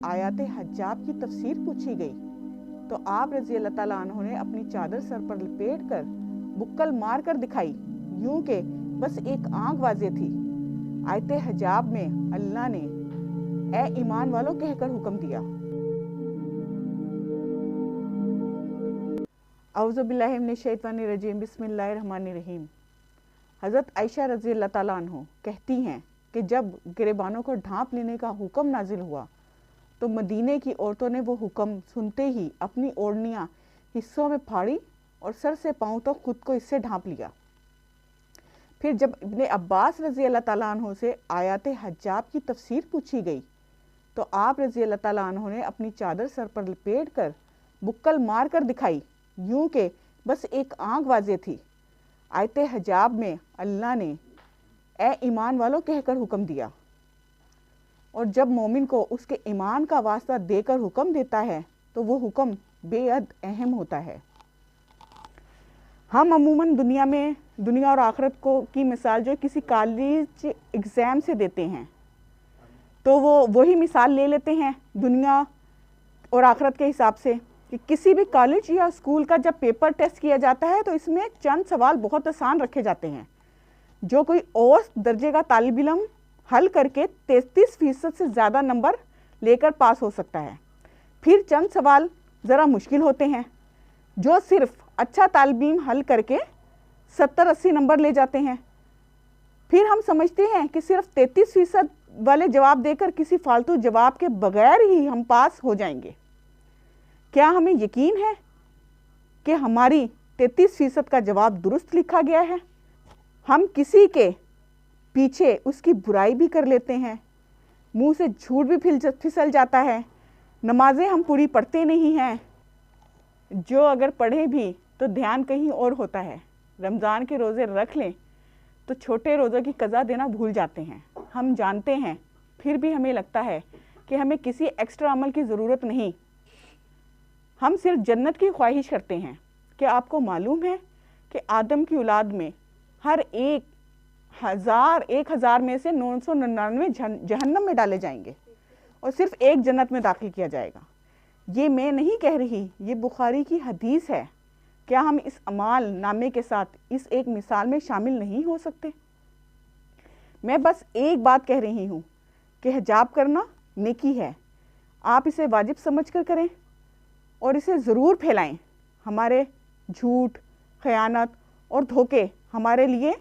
آیات حجاب کی تفسیر پوچھی گئی تو آپ رضی اللہ تعالیٰ عنہ نے اپنی چادر سر پر لپیٹ کر بکل مار کر دکھائی، یوں کہ بس ایک آنکھ واضح تھی۔ آیت حجاب میں اللہ نے اے ایمان والوں کہہ کر حکم دیا۔ اعوذ باللہ من الشیطان الرجیم، بسم اللہ الرحمن الرحیم۔ حضرت عائشہ رضی اللہ تعالیٰ عنہ کہتی ہیں کہ جب گریبانوں کو ڈھانپ لینے کا حکم نازل ہوا تو مدینے کی عورتوں نے وہ حکم سنتے ہی اپنی اوڑھنیاں حصوں میں پھاڑی اور سر سے پاؤں تک خود کو اس سے ڈھانپ لیا۔ پھر جب ابن عباس رضی اللہ تعالیٰ عنہ سے آیات حجاب کی تفسیر پوچھی گئی تو آپ رضی اللہ تعالیٰ عنہ نے اپنی چادر سر پر لپیٹ کر بکل مار کر دکھائی، یوں کہ بس ایک آنکھ واضح تھی۔ آیت حجاب میں اللہ نے اے ایمان والوں کہہ کر حکم دیا، اور جب مومن کو اس کے ایمان کا واسطہ دے کر حکم دیتا ہے تو وہ حکم بے حد اہم ہوتا ہے۔ ہم عموماً دنیا اور آخرت کی مثال جو کسی کالج ایگزام سے دیتے ہیں تو وہی مثال لے لیتے ہیں دنیا اور آخرت کے حساب سے کہ کسی بھی کالج یا اسکول کا جب پیپر ٹیسٹ کیا جاتا ہے تو اس میں چند سوال بہت آسان رکھے جاتے ہیں جو کوئی اوسط درجے کا طالب علم حل کر کے 33% سے زیادہ نمبر لے کر پاس ہو سکتا ہے۔ پھر چند سوال ذرا مشکل ہوتے ہیں جو صرف اچھا طالب علم حل کر کے 70-80 نمبر لے جاتے ہیں۔ پھر ہم سمجھتے ہیں کہ صرف 33% والے جواب دے کر کسی فالتو جواب کے بغیر ہی ہم پاس ہو جائیں گے۔ کیا ہمیں یقین ہے کہ ہماری 33% کا جواب درست لکھا گیا ہے؟ ہم کسی کے پیچھے اس کی برائی بھی کر لیتے ہیں، منہ سے جھوٹ بھی پھسل جاتا ہے، نمازیں ہم پوری پڑھتے نہیں ہیں، جو اگر پڑھیں بھی تو دھیان کہیں اور ہوتا ہے۔ رمضان کے روزے رکھ لیں تو چھوٹے روزوں کی قضا دینا بھول جاتے ہیں۔ ہم جانتے ہیں پھر بھی ہمیں لگتا ہے کہ ہمیں کسی ایکسٹرا عمل کی ضرورت نہیں، ہم صرف جنت کی خواہش کرتے ہیں۔ کیا آپ کو معلوم ہے کہ آدم کی اولاد میں ہر 1000 میں سے 999 جہنم میں ڈالے جائیں گے اور صرف ایک جنت میں داخل کیا جائے گا؟ یہ میں نہیں کہہ رہی، یہ بخاری کی حدیث ہے۔ کیا ہم اس اعمال نامے کے ساتھ اس ایک مثال میں شامل نہیں ہو سکتے؟ میں بس ایک بات کہہ رہی ہوں کہ حجاب کرنا نیکی ہے، آپ اسے واجب سمجھ کر کریں اور اسے ضرور پھیلائیں۔ ہمارے جھوٹ، خیانت اور دھوکے ہمارے لیے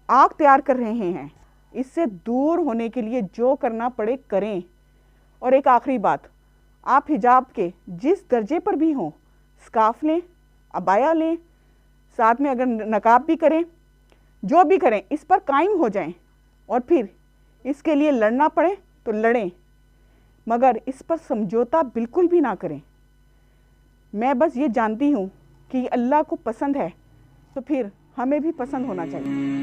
آگ تیار کر رہے ہیں۔ اس سے دور ہونے کے لیے جو کرنا پڑے کریں۔ اور ایک آخری بات، آپ حجاب کے جس درجے پر بھی ہوں، سکارف لیں، عبایا لیں، ساتھ میں اگر نقاب بھی کریں، جو بھی کریں اس پر قائم ہو جائیں، اور پھر اس کے لیے لڑنا پڑے تو لڑیں، مگر اس پر سمجھوتا بالکل بھی نہ کریں۔ میں بس یہ جانتی ہوں کہ یہ اللہ کو پسند ہے تو پھر ہمیں بھی پسند ہونا چاہیے۔